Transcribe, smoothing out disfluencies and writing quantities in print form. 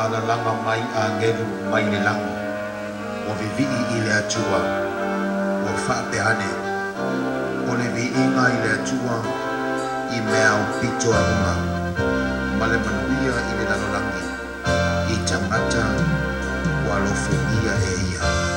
ala langa mai a ngelu mai le lango. O vivii i le atua, o whaapeane. O le viinga i le atua, i mea o pito anuma. Ma le manuia i le lalolangi, i tangata, o alofu ia e ia.